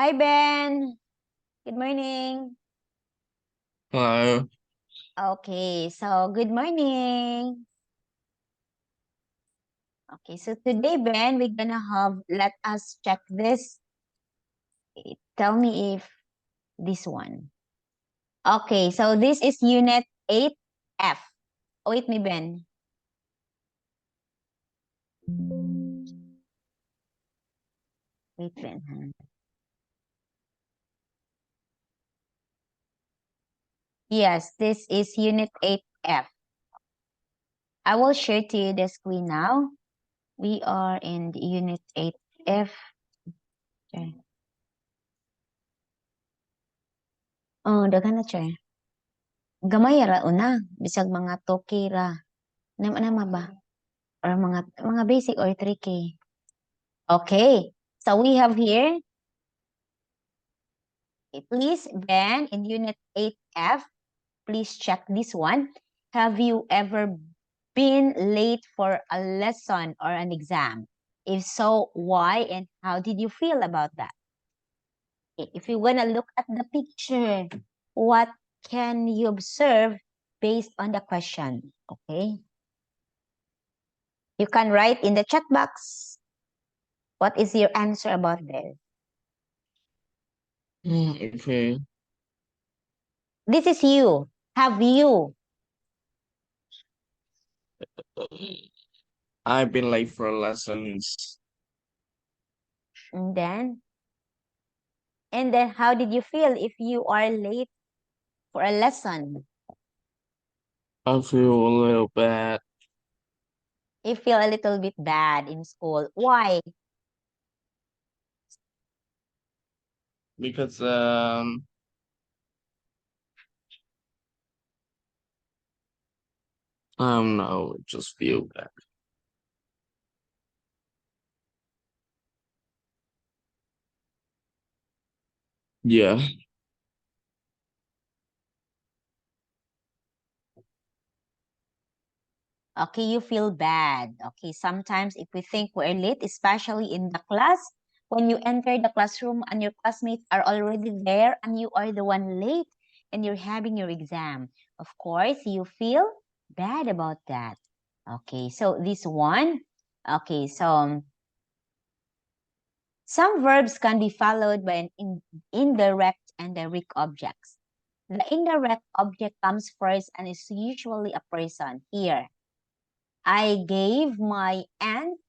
Hi, Ben. Good morning. Hello. Okay, so good morning. Okay, so today, Ben, we're gonna let us check this. Tell me if this one. Okay, so this is Unit 8F. Oh, wait me, Ben. Wait, Ben. Yes, this is Unit 8F. I will share to you the screen now. We are in the Unit 8F. Okay. Oh, daghan na siya. Gamay ra una, bisag mga 2K ra. Nama ba? Or mga basic or tricky. Okay. So we have here, please, Ben, in Unit 8F, please check this one. Have you ever been late for a lesson or an exam? If so, why and how did you feel about that? Okay, if you want to look at the picture, what can you observe based on the question? Okay. You can write in the chat box. What is your answer about this? Okay. This is you. Have you? I've been late for lessons. And then how did you feel if you are late for a lesson? I feel a little bad You feel a little bit bad in school. Why? because I don't know, just feel bad. Yeah. Okay, you feel bad. Okay, sometimes if we think we're late, especially in the class, when you enter the classroom and your classmates are already there and you are the one late and you're having your exam, of course, you feel bad about that. Okay, so this one, okay, so some verbs can be followed by an indirect and direct objects. The indirect object comes first and is usually a person. Here, I gave my aunt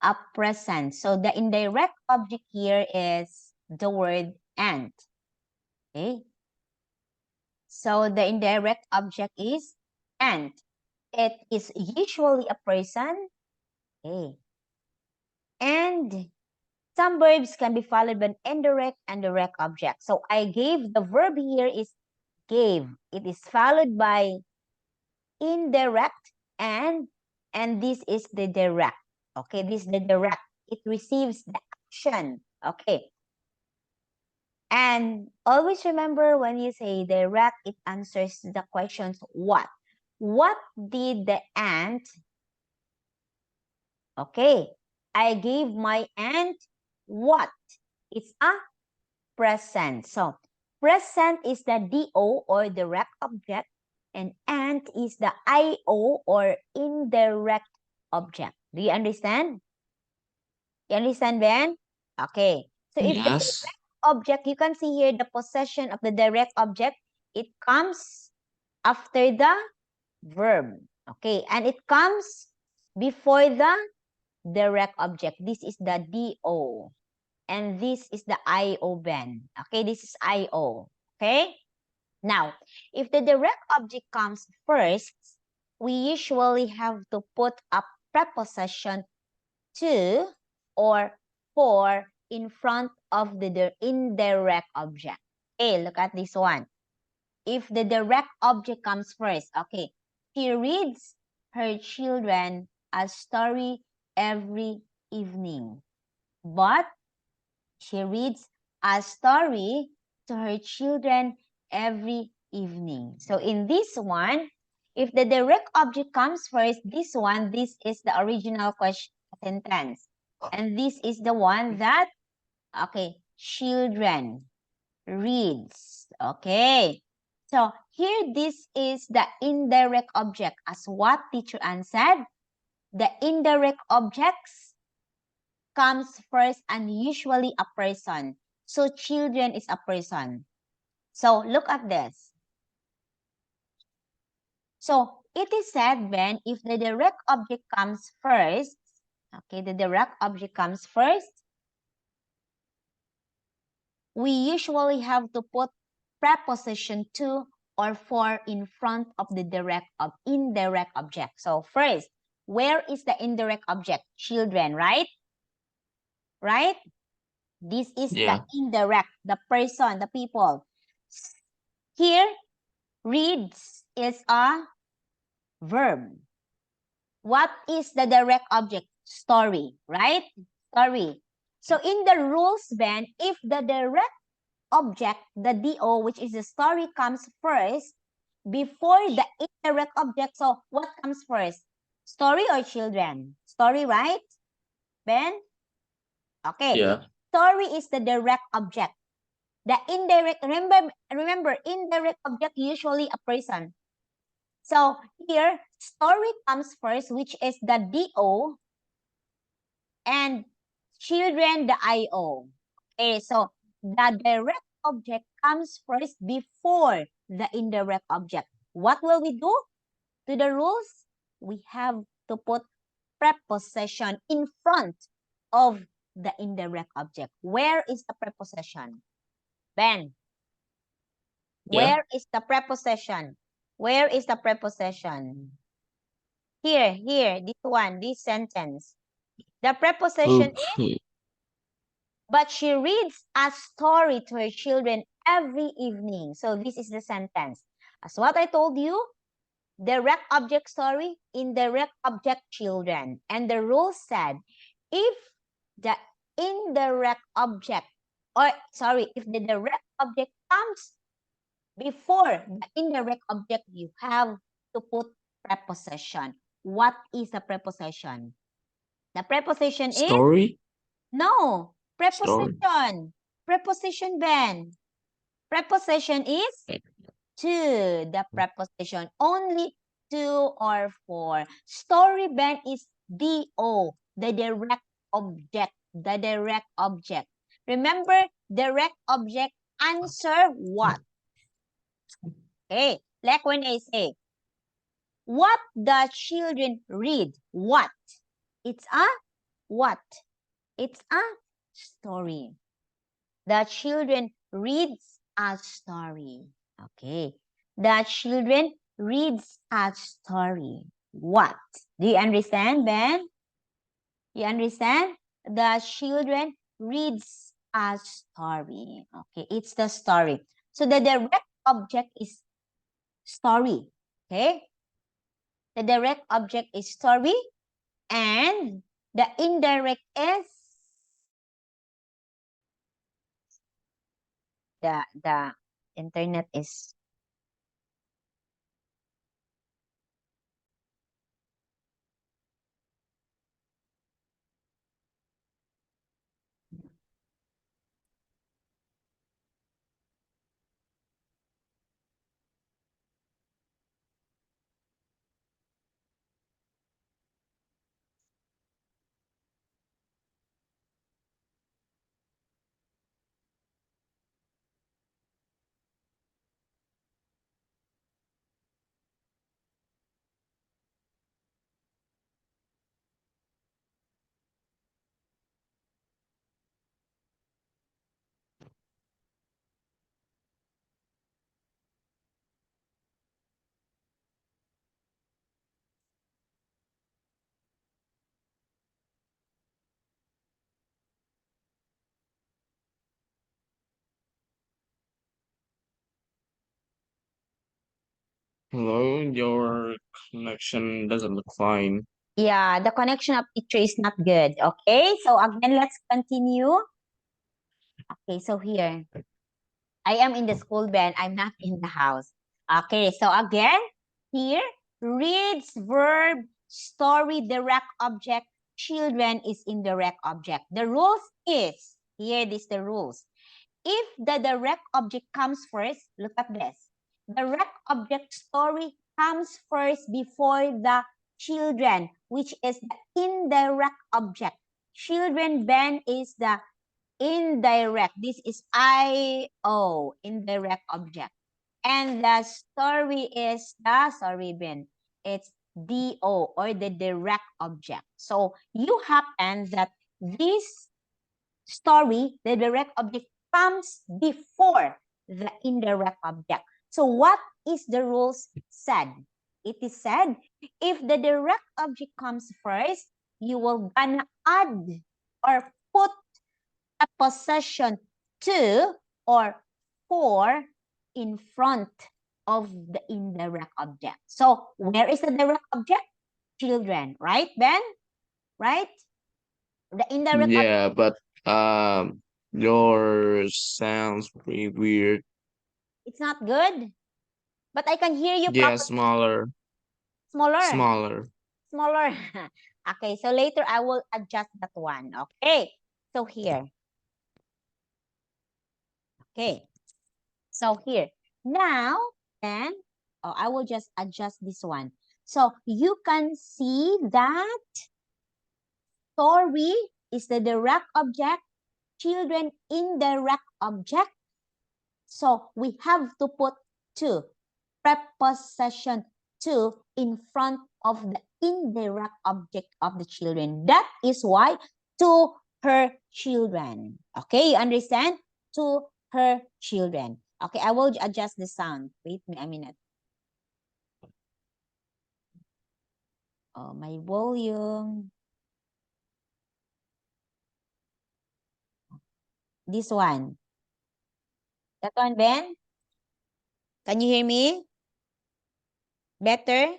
a present. So the indirect object here is the word aunt. Okay. So the indirect object is aunt. It is usually a person. Okay. And some verbs can be followed by an indirect and direct object. So I gave, the verb here is gave. It is followed by indirect and this is the direct. Okay, this is the direct. It receives the action. Okay. And always remember when you say direct, it answers the questions what? What did the aunt? Okay. I gave my aunt what? It's a present. So present is the DO or direct object and aunt is the IO or indirect object. Do you understand? You understand, Ben? Okay. So if the Yes. direct object, you can see here the possession of the direct object, it comes after the verb. Okay. And it comes before the direct object. This is the DO. And this is the IO, Ben. Okay. This is IO. Okay. Now, if the direct object comes first, we usually have to put a preposition to or for in front of the indirect object. Okay, look at this one. If the direct object comes first, okay, she reads her children a story every evening. But she reads a story to her children every evening. So in this one, if the direct object comes first, this one, this is the original question sentence. And this is the one that, okay, children reads. Okay. So here, this is the indirect object. As what Teacher Ann said, the indirect objects comes first and usually a person. So children is a person. So look at this. So it is said when if the direct object comes first, okay, the direct object comes first, we usually have to put preposition to or for in front of the indirect object. So first, where is the indirect object? Children, right? Right? This is the indirect, the person, the people. Here, reads is a verb. What is the direct object? Story, right? Story. So in the rules, Ben, if the direct object, the DO, which is the story, comes first before the indirect object, so what comes first? Story or children? Story, right? Ben? Okay. Yeah. Story is the direct object. The indirect, remember, indirect object usually a person. So here, story comes first, which is the DO, and children, the IO. Okay, so the direct object comes first before the indirect object. What will we do to the rules? We have to put preposition in front of the indirect object. Where is the preposition? Ben, Yeah. where is the preposition? Where is the preposition? Here, this one, this sentence. The preposition is, Okay. but she reads a story to her children every evening. So this is the sentence. As what I told you, direct object story, indirect object children. And the rule said, if the indirect object, or sorry, if the direct object comes before the indirect object, you have to put preposition. What is a preposition? The preposition is? Story? No. Story. Preposition. Preposition, Ben. Preposition is to. The preposition. Only to or for. Story, Ben, is DO. The direct object. The direct object. Remember, direct object answer what? Okay. Like when I say, what the children read? What? It's a what? It's a story. The children reads a story. Okay. The children reads a story. What? Do you understand, Ben? You understand? The children reads a story. Okay. It's the story. So the direct object is story. Okay. The direct object is story, and the indirect is the internet is Hello, your connection doesn't look fine. yeah, the connection of teacher is not good. Okay, so again, let's continue. Okay, so here, I am in the school, Ben. I'm not in the house. Okay, so again, here, reads, verb, story, direct object, children is indirect object. The rules is, Here, these the rules. If the direct object comes first, look at this. Direct object story comes first before the children, which is the indirect object. Children, Ben, is the indirect. This is I-O, indirect object. And the story is the, sorry, Ben, it's D-O, or the direct object. So you happen that this story, the direct object, comes before the indirect object. So what is the rules said? It is said, if the direct object comes first, you will gonna add or put a possession to or for in front of the indirect object. So where is the direct object? Children, right, Ben? Right? The indirect object. Yeah, but your sounds pretty weird. It's not good, but I can hear you Yeah, properly. smaller, Smaller. smaller. Smaller. Okay, so later I will adjust that one. Okay, so here. Okay, so here. Now, then, I will just adjust this one. So you can see that story is the direct object, children indirect object. So we have to put to, prepossession to, in front of the indirect object of the children. That is why to her children. Okay, you understand? To her children. Okay, I will adjust the sound. Wait me a minute. Oh, my volume. This one. That one, Ben? Can you hear me? Better?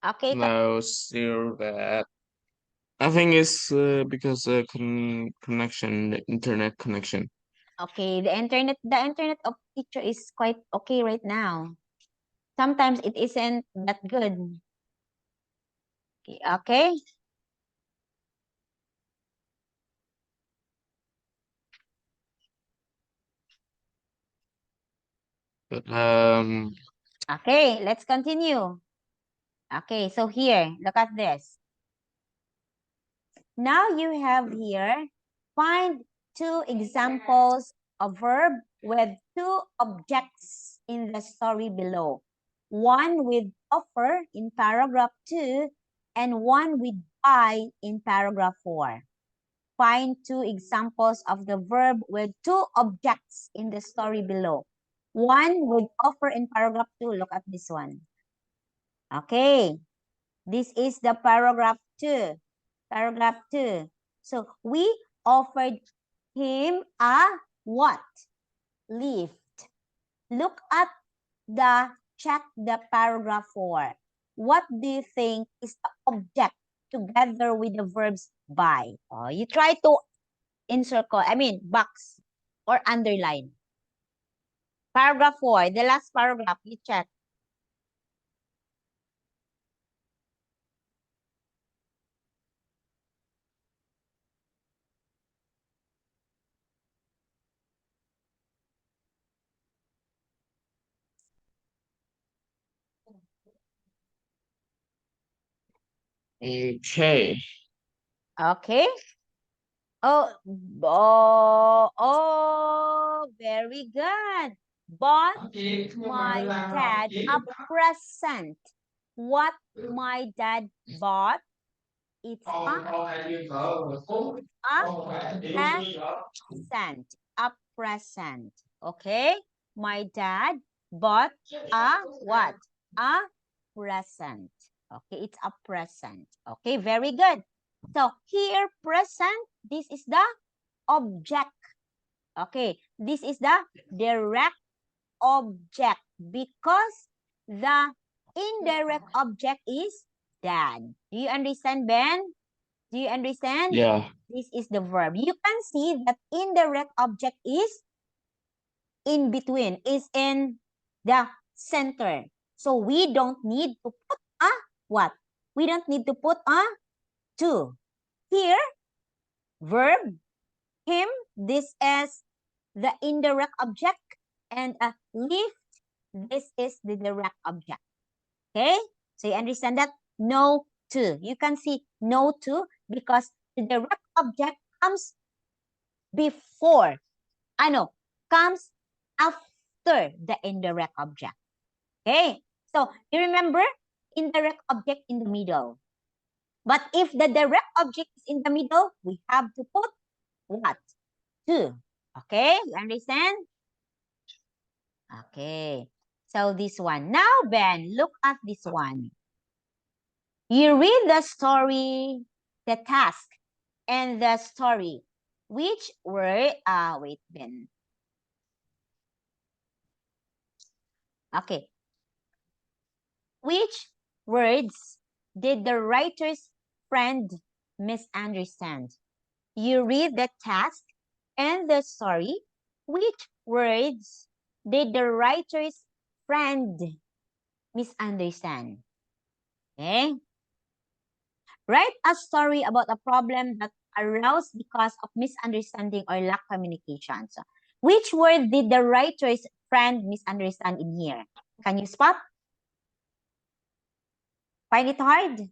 Okay. No, still bad. I think it's because connection, the internet connection. Okay, the internet of teacher is quite okay right now. Sometimes it isn't that good. Okay. But Okay, let's continue. Okay, so here, look at this. Now you have here, find two examples of verb with two objects in the story below. One with offer in paragraph 2 and one with buy in paragraph 4. Find two examples of the verb with two objects in the story below. One with offer in paragraph 2. Look at this one. Okay. This is the paragraph 2. Paragraph 2. So we offered him a what? Lift. Look at check the paragraph 4. What do you think is the object together with the verbs buy? You try to box or underline. Paragraph 4, the last paragraph, you check. okay. Okay. Very good. Bought my dad a present. What my dad bought? It's a present. Okay. My dad bought a what? A present. Okay, it's a present. Okay, very good. So here, present, this is the object. Okay, this is the direct object because the indirect object is dad. Do you understand, Ben? Do you understand? Yeah. This is the verb. You can see that indirect object is in between, is in the center. So we don't need to put a what? We don't need to put a to. Here, verb. Him, this is the indirect object. And lift, this is the direct object. Okay? So you understand that? No to. You can see no to because the direct object comes before. Comes after the indirect object. Okay? So you remember indirect object in the middle. But if the direct object is in the middle, we have to put what? To. Okay? You understand? Okay. So this one. Now, Ben, look at this one. You read the story, the task, and the story. Which word, wait, Ben. Okay. Which words did the writer's friend misunderstand? You read the task and the story. Which words did the writer's friend misunderstand? Okay. Write a story about a problem that arose because of misunderstanding or lack communication. So, which word did the writer's friend misunderstand in here? Can you spot? Find it hard?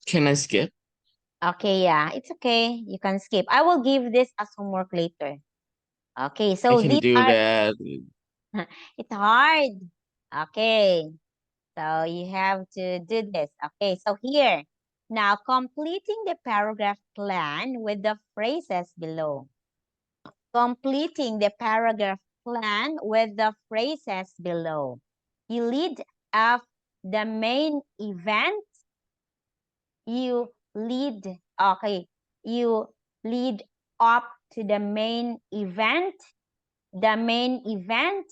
Can I skip? Okay, yeah, it's okay. You can skip. I will give this as homework later. Okay, I so can these do are, that. it's hard. Okay, so you have to do this. Okay, so here, now completing the paragraph plan with the phrases below. Completing the paragraph plan with the phrases below. You lead up the main event. You lead, okay, you lead up to the main event. The main event,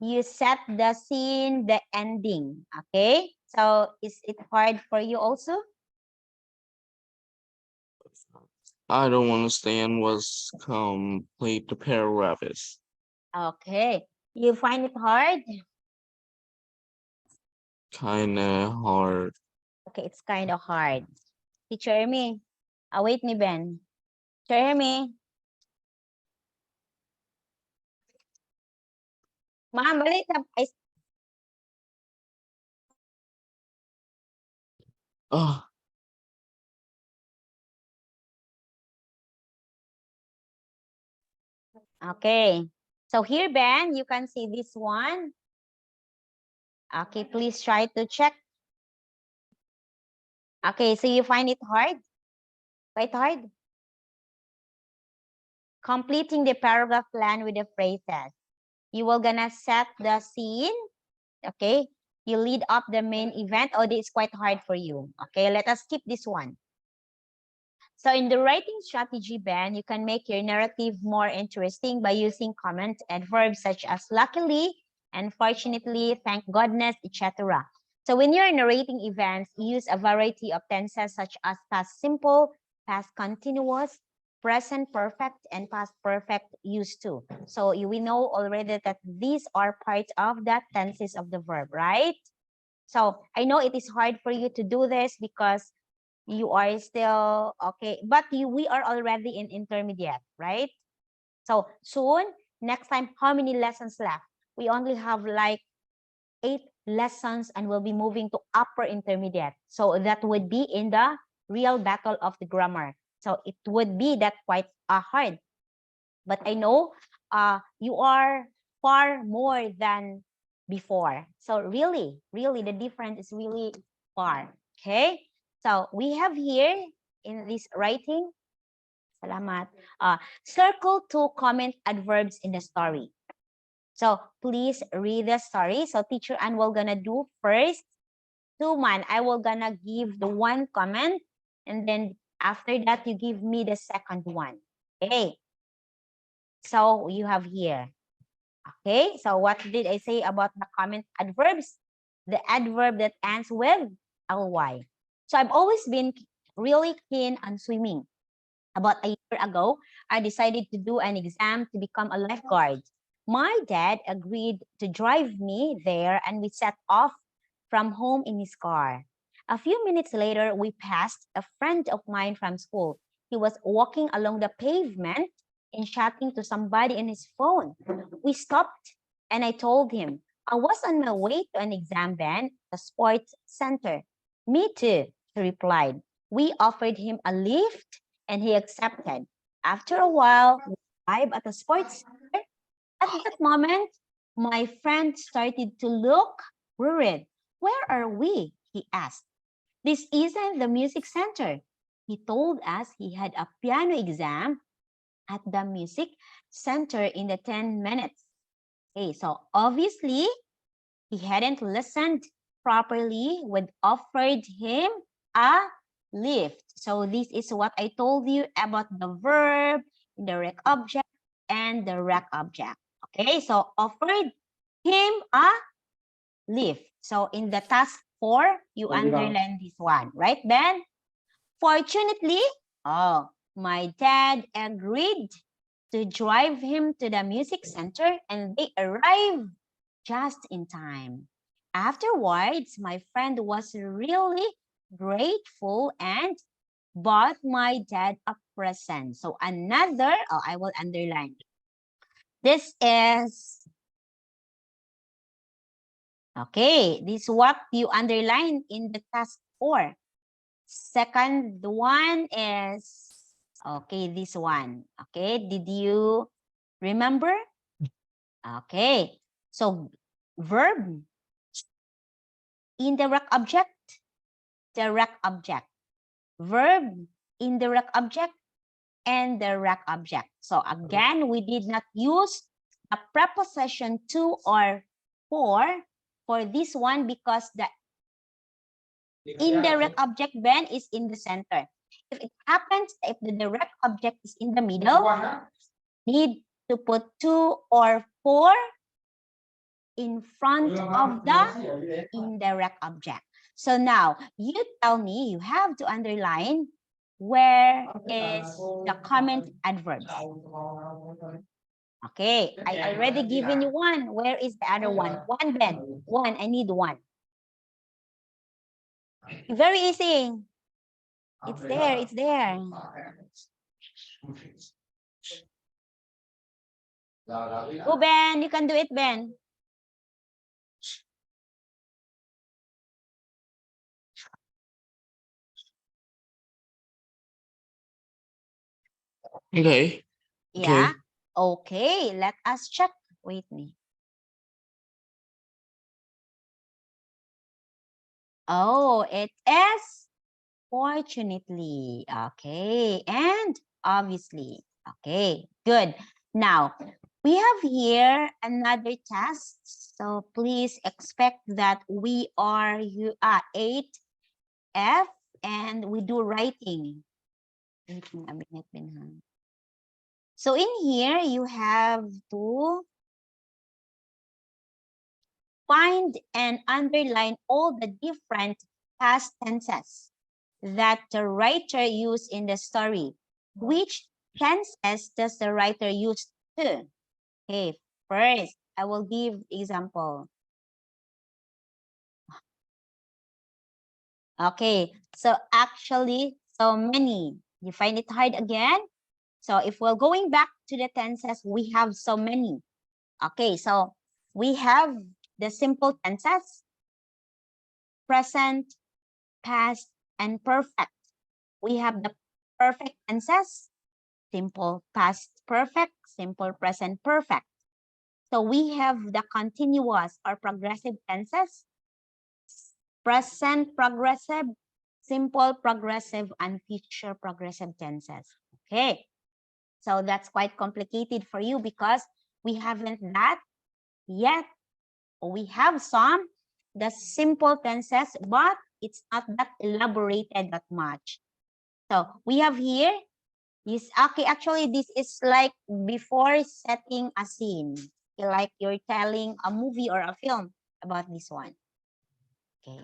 you set the scene, the ending. Okay, so is it hard for you also? I don't understand what's complete the paragraph is. Okay, you find it hard? Kinda hard. Okay, it's kind of hard. Teacher Amy, wait me, Ben. Teacher Amy. Ma'am, balik na. Oh, Okay, so here, Ben, you can see this one. Okay, please try to check. Okay, so you find it hard? Quite hard? Completing the paragraph plan with the phrases. You will gonna set the scene, okay? You lead up the main event. Oh, this is quite hard for you. Okay, let us skip this one. So in the writing strategy, Ben, you can make your narrative more interesting by using comment adverbs such as luckily, unfortunately, thank goodness, etc. So when you're narrating events, use a variety of tenses such as past simple, past continuous, present perfect, and past perfect used to. So we know already that these are part of the tenses of the verb, right? So I know it is hard for you to do this because you are still okay, but we are already in intermediate, right? So soon, next time, how many lessons left? We only have like 8 lessons and we'll be moving to upper intermediate. So that would be in the real battle of the grammar. So it would be that quite hard. But I know you are far more than before. So really, the difference is really far. Okay. So we have here in this writing, salamat, circle 2 comment adverbs in the story. So please read the story. So teacher Ann will gonna do first 2 man. I will gonna give the 1 comment, and then after that you give me the second one. Okay. So you have here. Okay. So what did I say about the comment adverbs? The adverb that ends with ly. So I've always been really keen on swimming. About a year ago, I decided to do an exam to become a lifeguard. My dad agreed to drive me there and we set off from home in his car. A few minutes later, we passed a friend of mine from school. He was walking along the pavement and chatting to somebody on his phone. We stopped and I told him I was on my way to an exam band at the sports center. Me too, he replied. We offered him a lift and he accepted. After a while, we arrived at the sports center. At that moment, my friend started to look worried. Where are we? He asked. This isn't the music center. He told us he had a piano exam at the music center in the 10 minutes. Okay, so obviously he hadn't listened properly when offered him a lift. So this is what I told you about the verb, direct object, and the direct object. Okay, so offered him a lift. So in the task 4, you underline this one, right, Ben? Fortunately, my dad agreed to drive him to the music center and they arrived just in time. Afterwards, my friend was really grateful and bought my dad a present. So another, I will underline. This is, okay, this what you underline in the task 4. Second one is, okay, this one. Okay, did you remember? Okay, so verb, indirect object, direct object, verb, indirect object, and direct object. So again, we did not use a preposition to or for this one because the indirect object then is in the center. If it happens, if the direct object is in the middle, need to put to or for in front of the indirect object. So now you tell me, you have to underline where is the comment adverbs. Okay, I already given you one. Where is the other one? One, Ben. One, I need one. Very easy. It's there, it's there. Go, Ben, you can do it, Ben. Okay. Yeah. Okay, let us check. Wait me. Oh, it is fortunately. Okay, and obviously. Okay, good. Now, we have here another test. So please expect that we are 8F and we do writing. So in here, you have to find and underline all the different past tenses that the writer used in the story. Which tenses does the writer use to? Okay, first, I will give example. Okay, so actually, so many. You find it hard again? So if we're going back to the tenses, we have so many. Okay, so we have the simple tenses, present, past, and perfect. We have the perfect tenses, simple past perfect, simple present perfect. So we have the continuous or progressive tenses, present progressive, simple progressive, and future progressive tenses. Okay, so that's quite complicated for you because we haven't that yet. We have some, the simple tenses, but it's not that elaborated that much. So we have here, yes, okay, actually this is like before setting a scene. Like you're telling a movie or a film about this one. Okay.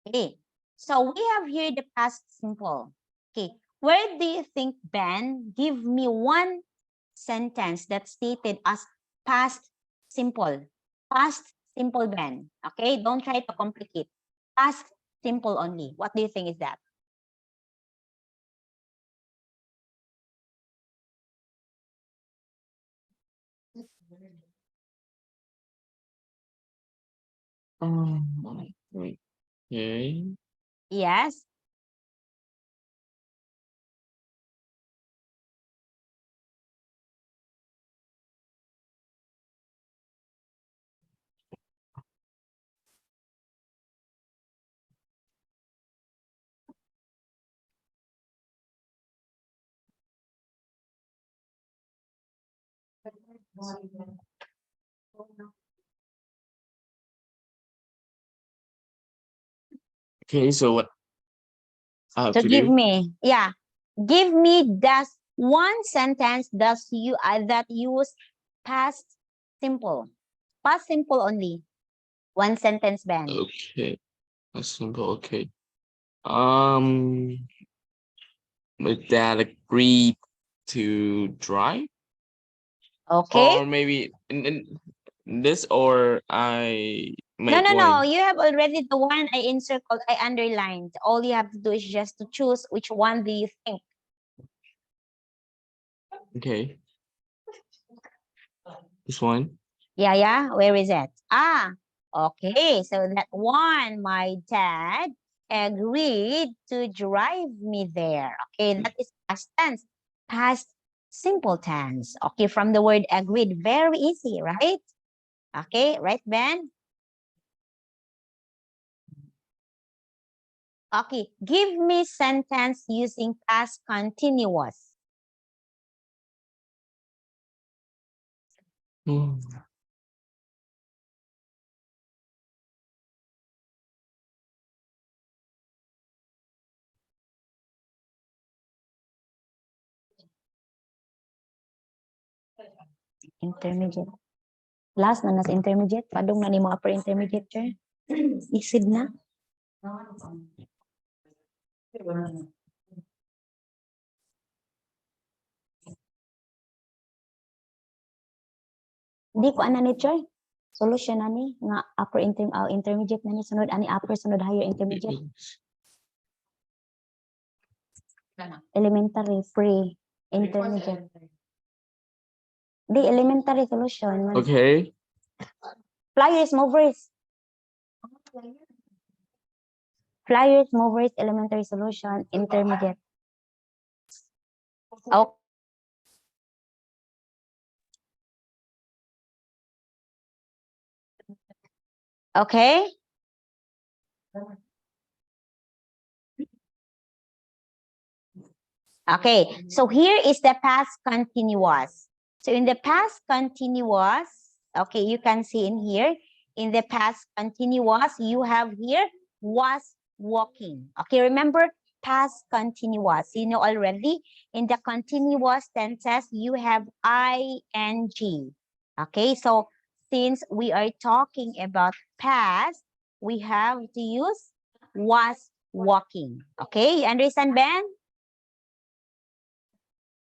Okay. So we have here the past simple. Okay. Where do you think, Ben? Give me one sentence that's stated as past simple. Past simple, Ben. Okay. Don't try to complicate. Past simple only. What do you think is that? Okay. Yes. Okay, so what I have So to give do? me, yeah, give me does one sentence does you that use past simple, past simple only. One sentence, Ben. Okay, that's simple. Okay. Um, my dad agreed to drive, Okay. or maybe in this, or I No, make no, no. one. You have already the one I encircled, I underlined. All you have to do is just to choose which one do you think. Okay, this one. Yeah, yeah. Where is it? Ah, okay. So that one, my dad agreed to drive me there. Okay, that is past tense. Past simple tense. Okay, from the word agreed. Very easy, right? Okay, right, Ben? Okay, give me sentence using past continuous. Hmm. Intermediate. Last na nas intermediate. Padung na ni mo upper intermediate, sir. Isid na. Di ko ana ni, sir. Solution na ni nga upper intermediate na ni sunod ani upper sunod higher intermediate. Elementary pre intermediate. Di elementary solution man. Okay. Flyers movers. Flyers movers elementary solution intermediate. Okay. Okay. Okay, so here is the past continuous. So in the past continuous, okay, you can see in here, in the past continuous, you have here was walking. Okay, remember past continuous. You know already in the continuous tenses, you have ing. Okay, so since we are talking about past, we have to use was walking. Okay, you understand, Ben?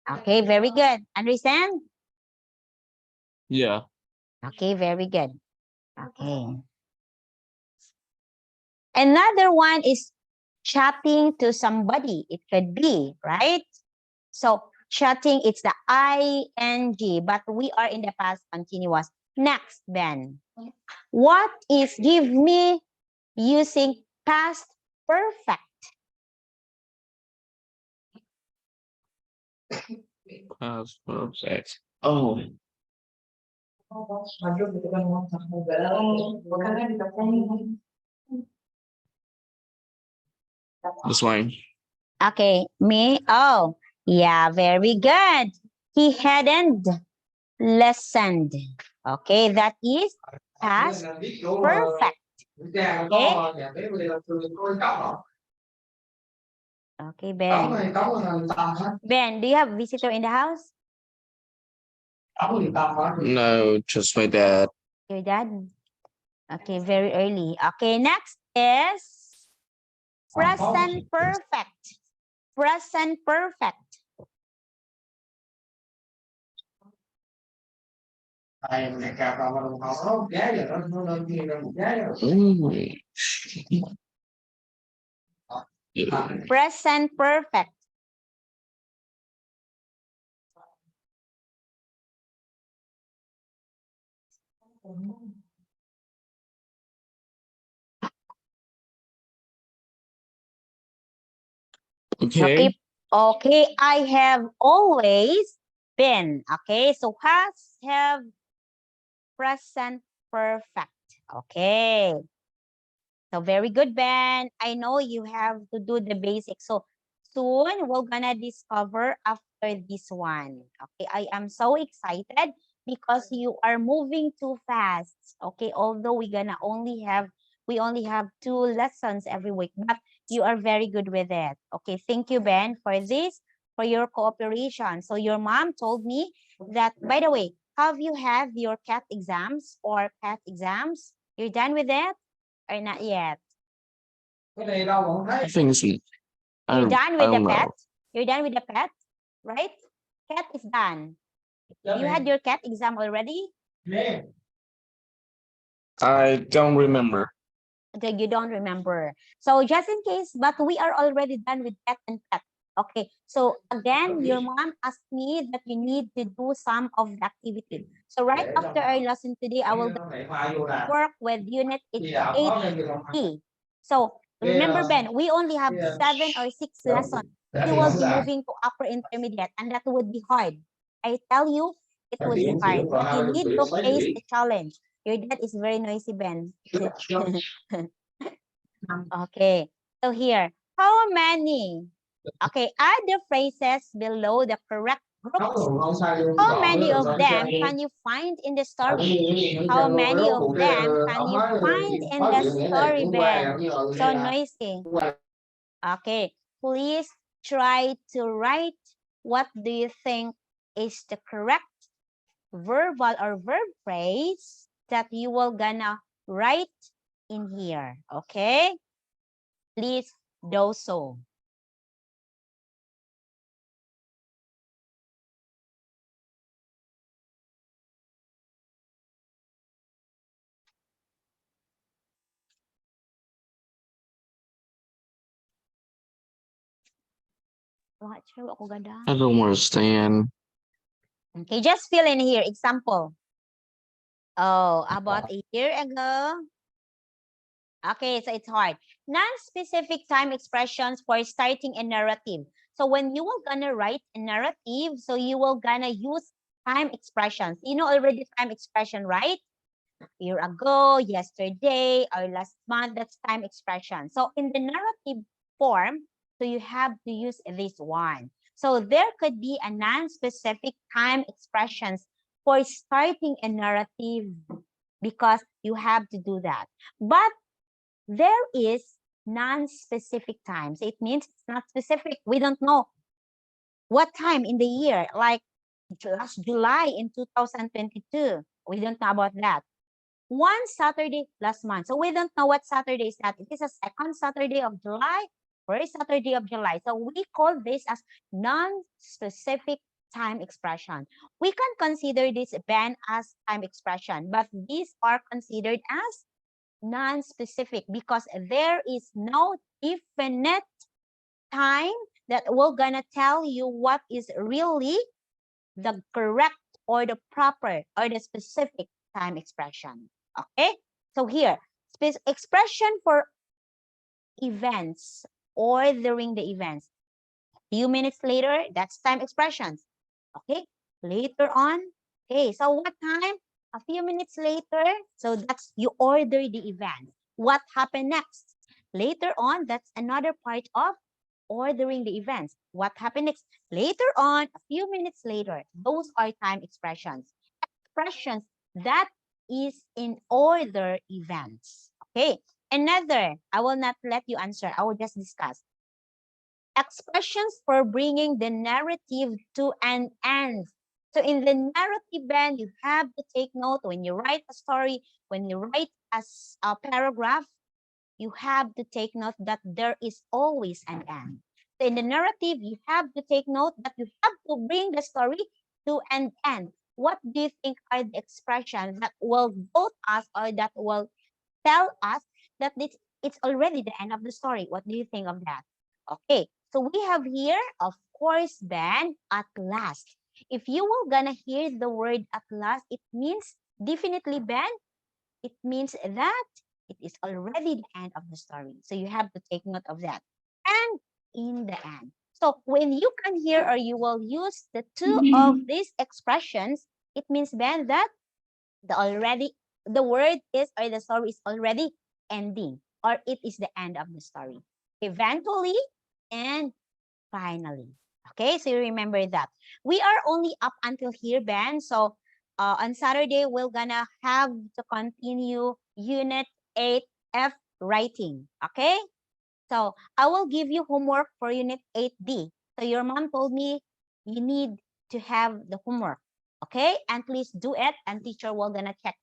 Okay, very good. Understand? Yeah. Okay, very good. Okay. Another one is chatting to somebody. It could be, right? So chatting, it's the ing, but we are in the past continuous. Next, Ben. What is give me using past perfect? Past perfect. Oh, this one. Okay, me. Oh, yeah, very good. He hadn't listened. Okay, that is past perfect. Okay, Ben. Ben, do you have visitor in the house? No, just my dad. Your dad? Okay, very early. Okay, next is present perfect. Present perfect. Mm. Present perfect. Okay. Okay. Okay, I have always been. Okay, so has, have, present perfect. Okay. So very good, Ben. I know you have to do the basics. So soon we're gonna discover after this one. Okay, I am so excited because you are moving too fast. Okay, although we only have 2 lessons every week, but you are very good with it. Okay, thank you, Ben, for this, for your cooperation. So your mom told me that, by the way, have you had your CAT exams or PAT exams? You're done with it? Or not yet? I think it's, You're done I with the don't pet? know. You're done with the pet, right? Cat is done. You had your cat exam already? I don't remember. Okay, you don't remember. So just in case, but we are already done with cat and pet. Okay, so again, your mom asked me that you need to do some of the activity. So right after our lesson today, I will work with unit 8E. So remember, Ben, we only have 7 or 6 lessons. You will be moving to upper intermediate, and that would be hard. I tell you, it would be hard. But you need to face the challenge. Your dad is very noisy, Ben. Okay. So here, how many? Okay, add the phrases below the correct groups. How many of them can you find in the story? How many of them can you find in the story, Ben? So noisy. Okay, please try to write what do you think is the correct verbal or verb phrase that you will gonna write in here. Okay, please do so. I don't understand. Okay, just fill in here. Example. Oh, about a year ago. Okay, so it's hard. Non-specific time expressions for starting a narrative. So when you will gonna write a narrative, so you will gonna use time expressions. You know already time expression, right? Year ago, yesterday, or last month, that's time expression. So in the narrative form, so you have to use this one. So there could be a non-specific time expressions for starting a narrative because you have to do that. But there is non-specific time. So it means it's not specific. We don't know what time in the year, like last July in 2022. We don't know about that. One Saturday last month. So we don't know what Saturday is that. It is a second Saturday of July, first Saturday of July. So we call this as non-specific time expression. We can consider this band as time expression, but these are considered as non-specific because there is no definite time that we're gonna tell you what is really the correct or the proper or the specific time expression. Okay, so here, expression for events or during the events. Few minutes later, that's time expressions. Okay, later on. Okay, so what time? A few minutes later. So that's you order the event. What happened next? Later on, that's another part of ordering the events. What happened next? Later on, a few minutes later. Those are time expressions. Expressions that is in order events. Okay, another, I will not let you answer. I will just discuss. Expressions for bringing the narrative to an end. So in the narrative band, you have to take note when you write a story, when you write as a paragraph, you have to take note that there is always an end. So in the narrative, you have to take note that you have to bring the story to an end. What do you think are the expressions that will vote us or that will tell us that it's already the end of the story? What do you think of that? Okay, so we have here, of course, Ben, at last. If you were gonna hear the word at last, it means definitely, Ben, it means that it is already the end of the story. So you have to take note of that. And in the end. So when you can hear or you will use the two of these expressions, it means, Ben, that the word is or the story is already ending or it is the end of the story. Eventually and finally. Okay, so you remember that. We are only up until here, Ben. So on Saturday, we're gonna have to continue Unit 8F writing. Okay, so I will give you homework for Unit 8D. So your mom told me you need to have the homework. Okay, and please do it and teacher will gonna check